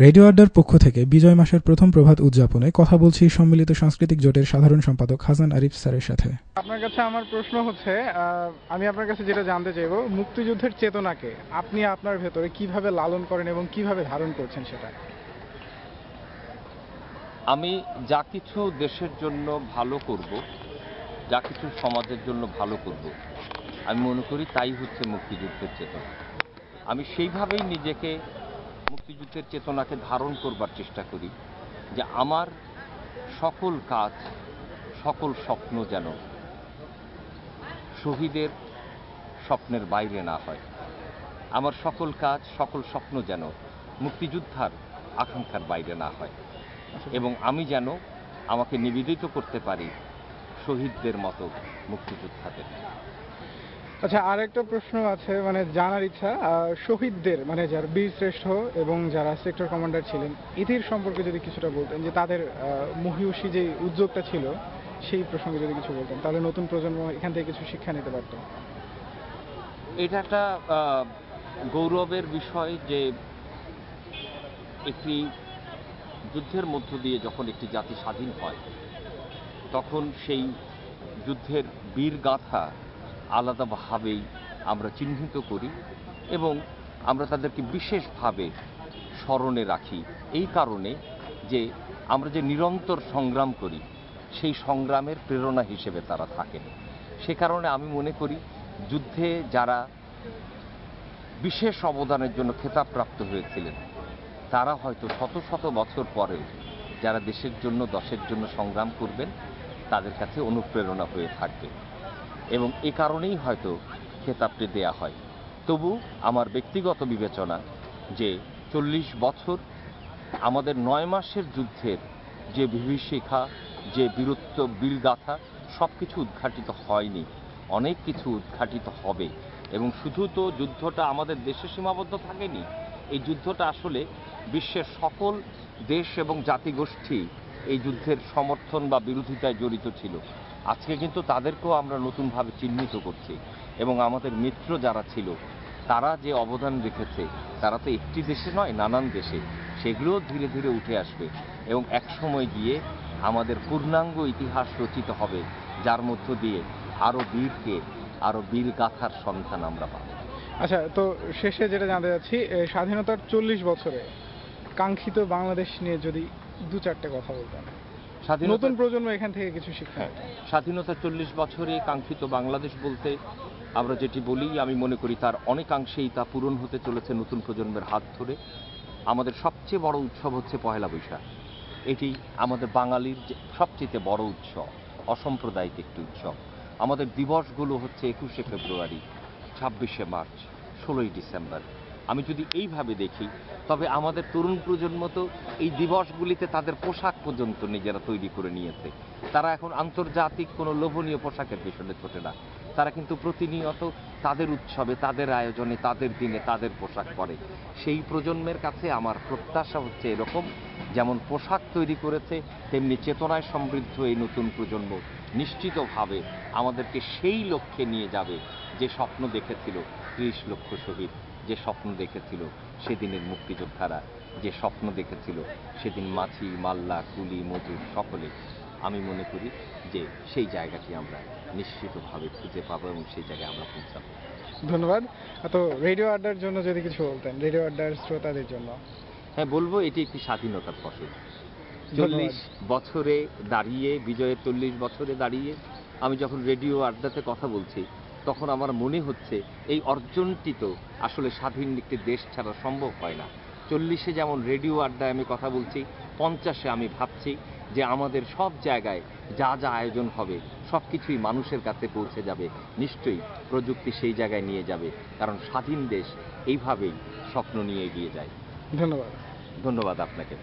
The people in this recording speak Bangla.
রেডিও আড্ডার পক্ষ থেকে বিজয় মাসের প্রথম প্রভাত উদযাপনে কথা বলছি সম্মিলিত সাংস্কৃতিক জোটের সাধারণ সম্পাদক হাসান আরিফ স্যারের সাথে। আপনার কাছে আমার প্রশ্ন হচ্ছে, আমি আপনার কাছে যেটা জানতে চাইবো, মুক্তিযুদ্ধের চেতনাকে আপনি আপনার ভেতরে কিভাবে লালন করেন এবং কিভাবে ধারণ করছেন সেটা। আমি যা কিছু দেশের জন্য ভালো করব, যা কিছু সমাজের জন্য ভালো করব, আমি মনে করি তাই হচ্ছে মুক্তিযুদ্ধের চেতনা। আমি সেইভাবেই নিজেকে মুক্তিযুদ্ধের চেতনাকে ধারণ করবার চেষ্টা করি যে আমার সকল কাজ, সকল স্বপ্ন যেন শহীদের স্বপ্নের বাইরে না হয়। আমার সকল কাজ, সকল স্বপ্ন যেন মুক্তিযোদ্ধার আকাঙ্ক্ষার বাইরে না হয়, এবং আমি যেন আমাকে নিবেদিত করতে পারি শহীদদের মতো মুক্তিযোদ্ধাদের। আচ্ছা, আরেকটা প্রশ্ন আছে, মানে জানার ইচ্ছা, শহীদদের মানে যারা বীর শ্রেষ্ঠ এবং যারা সেক্টর কমান্ডার ছিলেন এদের সম্পর্কে যদি কিছুটা বলতেন, যে তাদের মহিষী যে উদ্যোগটা ছিল সেই প্রসঙ্গে যদি কিছু বলতেন, তাহলে নতুন প্রজন্ম এখান থেকে কিছু শিক্ষা নিতে পারত। এটা একটা গৌরবের বিষয় যে একটি যুদ্ধের মধ্য দিয়ে যখন একটি জাতি স্বাধীন হয় তখন সেই যুদ্ধের বীর গাথা আলাদাভাবেই আমরা চিহ্নিত করি এবং আমরা তাদেরকে বিশেষভাবে স্মরণে রাখি, এই কারণে যে আমরা যে নিরন্তর সংগ্রাম করি সেই সংগ্রামের প্রেরণা হিসেবে তারা থাকেন। সে কারণে আমি মনে করি যুদ্ধে যারা বিশেষ অবদানের জন্য খেতাবপ্রাপ্ত হয়েছিলেন তারা হয়তো শত শত বছর পরেও যারা দেশের জন্য, দশের জন্য সংগ্রাম করবেন তাদের কাছে অনুপ্রেরণা হয়ে থাকবে, এবং এ কারণেই হয়তো খেতাবটি দেয়া হয়। তবু আমার ব্যক্তিগত বিবেচনা যে 40 বছর আমাদের 9 মাসের যুদ্ধের যে বিভীষিকা, যে বীরত্ব, বীরগাথা সব কিছু উদ্ঘাটিত হয়নি, অনেক কিছু উদ্ঘাটিত হবে। এবং শুধু তো যুদ্ধটা আমাদের দেশে সীমাবদ্ধ থাকেনি, এই যুদ্ধটা আসলে বিশ্বের সকল দেশ এবং জাতিগোষ্ঠী এই যুদ্ধের সমর্থন বা বিরোধিতায় জড়িত ছিল। আজকে কিন্তু তাদেরকেও আমরা নতুনভাবে চিহ্নিত করছি, এবং আমাদের মিত্র যারা ছিল তারা যে অবদান রেখেছে তারা তো একটি দেশে নয়, নানান দেশে, সেগুলোও ধীরে ধীরে উঠে আসবে এবং একসময় গিয়ে আমাদের পূর্ণাঙ্গ ইতিহাস রচিত হবে, যার মধ্য দিয়ে আরও বীরকে, আরও বীর গাথার সন্ধান আমরা পাব। আচ্ছা, তো শেষে যেটা জানতে চাচ্ছি, স্বাধীনতার 40 বছরে কাঙ্ক্ষিত বাংলাদেশ নিয়ে যদি 2-4টে কথা বলতেন, নতুন প্রজন্ম এখান থেকে কিছু শিক্ষা। স্বাধীনতার 40 বছরে কাঙ্ক্ষিত বাংলাদেশ বলতে আমরা যেটি বলি, আমি মনে করি তার অনেকাংশেই তা পূরণ হতে চলেছে নতুন প্রজন্মের হাত ধরে। আমাদের সবচেয়ে বড় উৎসব হচ্ছে পহেলা বৈশাখ। এটি আমাদের বাঙালির সবচেয়ে বড় উৎসব, অসাম্প্রদায়িক একটি উৎসব। আমাদের দিবসগুলো হচ্ছে 21শে ফেব্রুয়ারি, 26শে মার্চ, 16ই ডিসেম্বর। আমি যদি এইভাবে দেখি তবে আমাদের তরুণ প্রজন্ম তো এই দিবসগুলিতে তাদের পোশাক পর্যন্ত নিজেরা তৈরি করে নিয়েছে। তারা এখন আন্তর্জাতিক কোনো লোভনীয় পোশাকের পেছনে ছোটে না, তারা কিন্তু প্রতিনিয়ত তাদের উৎসবে, তাদের আয়োজনে, তাদের দিনে তাদের পোশাক পরে। সেই প্রজন্মের কাছে আমার প্রত্যাশা হচ্ছে এরকম, যেমন পোশাক তৈরি করেছে তেমনি চেতনায় সমৃদ্ধ এই নতুন প্রজন্ম নিশ্চিতভাবে আমাদেরকে সেই লক্ষ্যে নিয়ে যাবে যে স্বপ্ন দেখেছিল 30 লক্ষ শহীদ, যে স্বপ্ন দেখেছিল সেদিনের মুক্তিযোদ্ধারা, যে স্বপ্ন দেখেছিল সেদিন মাছি, মাল্লা, কুলি, মজুর সকলে। আমি মনে করি যে সেই জায়গাটি আমরা নিশ্চিতভাবে খুঁজে পাবো এবং সেই জায়গায় আমরা পৌঁছাবো। ধন্যবাদ। তো রেডিও আড্ডার জন্য যদি কিছু বলতেন, রেডিও আড্ডার শ্রোতাদের জন্য। হ্যাঁ, বলবো এটি একটি স্বাধীনতার ফসল। 40 বছরে দাঁড়িয়ে, বিজয়ের 40 বছরে দাঁড়িয়ে আমি যখন রেডিও আড্ডাতে কথা বলছি তখন আমার মনে হচ্ছে এই অর্জনটি তো আসলে স্বাধীন একটি দেশ ছাড়া সম্ভব হয় না। 40-এ যেমন রেডিও আড্ডায় আমি কথা বলছি, 50-এ আমি ভাবছি যে আমাদের সব জায়গায় যা যা আয়োজন হবে সব কিছুই মানুষের কাছে পৌঁছে যাবে। নিশ্চয়ই প্রযুক্তি সেই জায়গায় নিয়ে যাবে, কারণ স্বাধীন দেশ এইভাবেই স্বপ্ন নিয়ে এগিয়ে যায়। ধন্যবাদ। ধন্যবাদ আপনাকে।